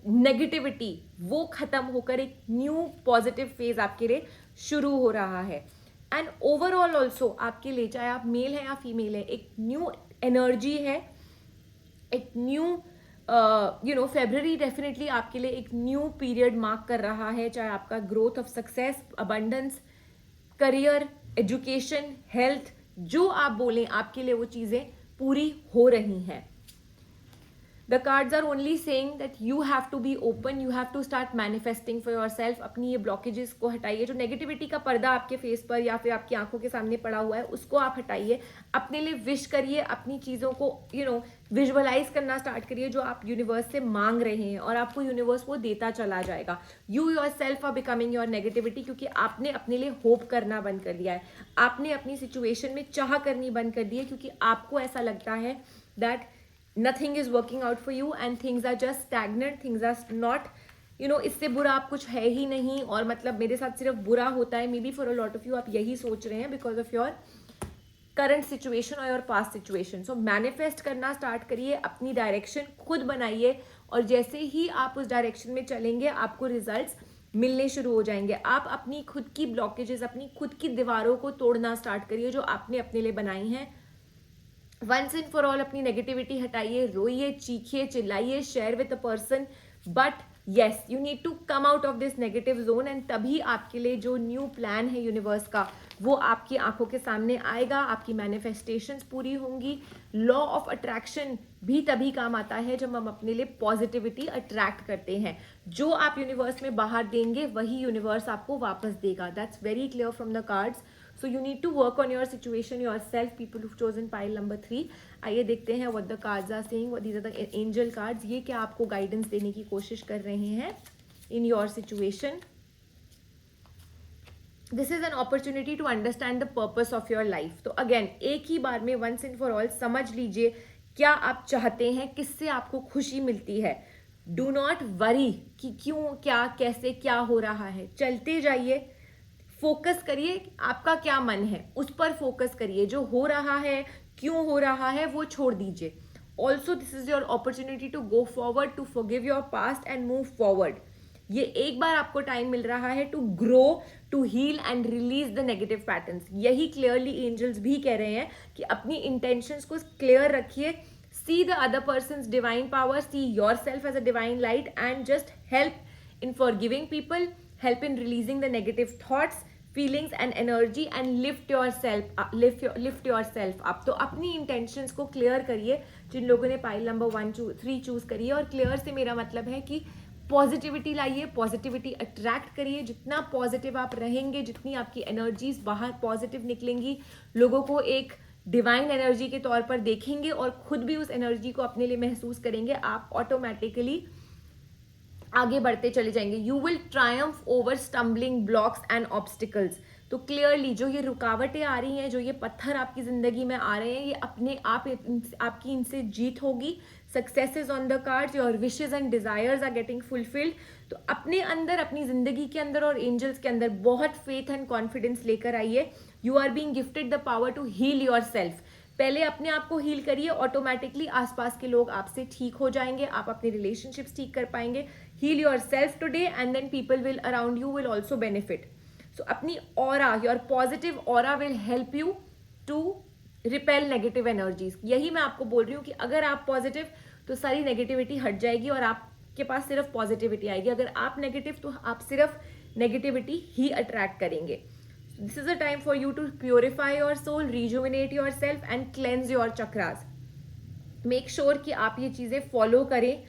negativity वो खत्म होकर एक new positive phase आपके लिए शुरू हो रहा है. एंड ओवरऑल ऑल्सो आपके लिए, चाहे आप मेल है या फीमेल है, एक न्यू एनर्जी है, एक न्यू फेब्रुअरी डेफिनेटली आपके लिए एक न्यू पीरियड मार्क कर रहा है. चाहे आपका growth of success, abundance, career, education, health, जो आप बोलें आपके लिए वो चीज़ें पूरी हो रही हैं. The cards are only saying that you have to be open, you have to start manifesting for yourself. अपनी ये blockages को हटाइए, जो negativity का पर्दा आपके फेस पर या फिर आपकी आंखों के सामने पड़ा हुआ है उसको आप हटाइए. अपने लिए विश करिए, अपनी चीज़ों को विजुअलाइज करना स्टार्ट करिए जो आप यूनिवर्स से मांग रहे हैं, और आपको यूनिवर्स वो देता चला जाएगा. You yourself are becoming your negativity, क्योंकि आपने अपने लिए होप करना बंद कर दिया है. आपने अपनी सिचुएशन में चाह करनी बंद कर दी है, क्योंकि आपको ऐसा लगता है that nothing is working out for you and things are just stagnant, things are not, इससे बुरा आप कुछ है ही नहीं, और मतलब मेरे साथ सिर्फ बुरा होता है. Maybe for a lot of you आप यही सोच रहे हैं because of your current situation और your past situation. So manifest करना स्टार्ट करिए, अपनी डायरेक्शन खुद बनाइए, और जैसे ही आप उस डायरेक्शन में चलेंगे आपको रिजल्ट्स मिलने शुरू हो जाएंगे. आप अपनी खुद की ब्लॉकेजेस, अपनी खुद की दीवारों को तोड़ना स्टार्ट करिए जो आपने अपने लिए बनाई हैं. वंस एंड फॉर ऑल अपनी नेगेटिविटी हटाइए, रोइए, चीखिए, चिल्लाइए, share with a person, but yes you need to come out of this negative zone, and तभी आपके लिए जो न्यू प्लान है यूनिवर्स का वो आपकी आंखों के सामने आएगा. आपकी मैनिफेस्टेशंस पूरी होंगी. लॉ ऑफ अट्रैक्शन भी तभी काम आता है जब हम अपने लिए पॉजिटिविटी अट्रैक्ट करते हैं. जो आप यूनिवर्स में बाहर देंगे वही यूनिवर्स आपको वापस देगा. That's very clear from the cards. So you need to work on your situation yourself, people who've chosen pile number 3. आइए देखते हैं what the cards are saying. What these are the angel cards. ये क्या आपको guidance देने की कोशिश कर रहे हैं in your situation. This is an opportunity to understand the purpose of your life. तो again एक ही बार में once and for all समझ लीजिए क्या आप चाहते हैं, किससे आपको खुशी मिलती है. Do not worry कि क्यों, क्या, कैसे, क्या हो रहा है. चलते जाइए, फोकस करिए आपका क्या मन है उस पर फोकस करिए. जो हो रहा है, क्यों हो रहा है, वो छोड़ दीजिए. Also this is your opportunity to go forward, to forgive your past and move forward. ये एक बार आपको टाइम मिल रहा है to grow, to heal and release the negative patterns. यही क्लियरली एंजल्स भी कह रहे हैं कि अपनी इंटेंशंस को क्लियर रखिए. See the other person's divine power, see yourself as a divine light, and just help in forgiving people, help in releasing the negative thoughts, feelings and energy, and lift yourself up. तो अपनी intentions को clear करिए. जिन लोगों ने pile number 1 3 choose करी है, और clear से मेरा मतलब है कि पॉजिटिविटी लाइए, पॉजिटिविटी अट्रैक्ट करिए. जितना पॉजिटिव आप रहेंगे, जितनी आपकी एनर्जीज बाहर पॉजिटिव निकलेंगी, लोगों को एक डिवाइन एनर्जी के तौर पर देखेंगे और खुद भी उस एनर्जी को अपने लिए महसूस करेंगे, आप ऑटोमेटिकली आगे बढ़ते चले जाएंगे. You will Triumph over stumbling blocks and obstacles. तो क्लियरली जो ये रुकावटें आ रही हैं, जो ये पत्थर आपकी जिंदगी में आ रहे हैं, ये अपने आप आपकी इनसे जीत होगी. Successes on the cards, your wishes and desires are getting fulfilled. तो अपने अंदर, अपनी जिंदगी के अंदर और एंजल्स के अंदर बहुत फेथ एंड कॉन्फिडेंस लेकर आइए. You are being gifted the power to heal yourself. पहले अपने आप को हील करिए, ऑटोमेटिकली आसपास के लोग आपसे ठीक हो जाएंगे, आप अपने रिलेशनशिप्स ठीक कर पाएंगे. Heal yourself today and then people will around you will also benefit. So अपनी aura, your positive aura will help you to repel negative energies. यही मैं आपको बोल रही हूँ कि अगर आप पॉजिटिव तो सारी नेगेटिविटी हट जाएगी और आपके पास सिर्फ पॉजिटिविटी आएगी. अगर आप नेगेटिव तो आप सिर्फ नेगेटिविटी ही अट्रैक्ट करेंगे. This is a time for you to purify your soul, rejuvenate yourself and cleanse your chakras. Make sure कि आप ये चीज़ें फॉलो करें.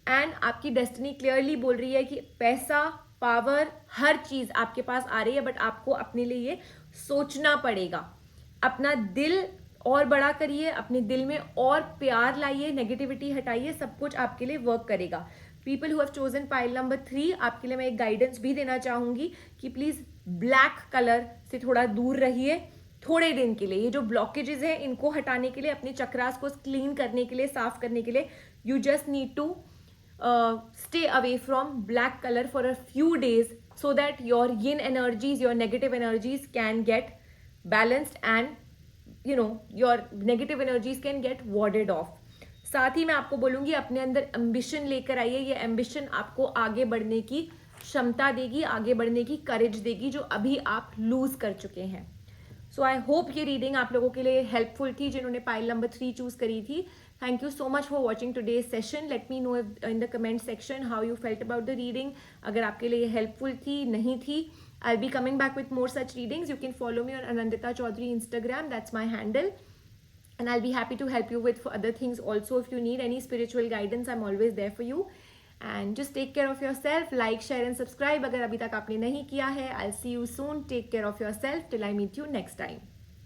एंड आपकी डेस्टिनी क्लियरली बोल रही है कि पैसा, पावर, हर चीज़ आपके पास आ रही है, बट आपको अपने लिए ये सोचना पड़ेगा. अपना दिल और बड़ा करिए, अपने दिल में और प्यार लाइए, नेगेटिविटी हटाइए, सब कुछ आपके लिए वर्क करेगा. People who have chosen pile number 3, आपके लिए मैं एक गाइडेंस भी देना चाहूंगी कि प्लीज ब्लैक कलर से थोड़ा दूर रहिए थोड़े दिन के लिए. ये जो ब्लॉकेजेस हैं इनको हटाने के लिए, अपने चक्रास को क्लीन करने के लिए, साफ करने के लिए, you just need to stay away from black color for a few days so that your yin energies, your negative energies can get balanced and your negative energies can get warded off. साथ ही मैं आपको बोलूंगी अपने अंदर ambition लेकर आइए. ये ambition आपको आगे बढ़ने की क्षमता देगी, आगे बढ़ने की करेज देगी जो अभी आप लूज कर चुके हैं. सो आई होप ये रीडिंग आप लोगों के लिए हेल्पफुल थी जिन्होंने पाइल नंबर 3 चूज करी थी. Thank you so much for watching today's session. Let me know in the comment section how you felt about the reading. अगर आपके लिए हेल्पफुल थी, नहीं थी, I'll be coming back with more such readings. You can follow me on Anandita Chaudhary Instagram. That's my handle. And I'll be happy to help you with for other things also. If you need any spiritual guidance, I'm always there for you. And just take care of yourself. Like, share and subscribe अगर अभी तक आपने नहीं किया है. I'll see you soon. Take care of yourself till I meet you next time.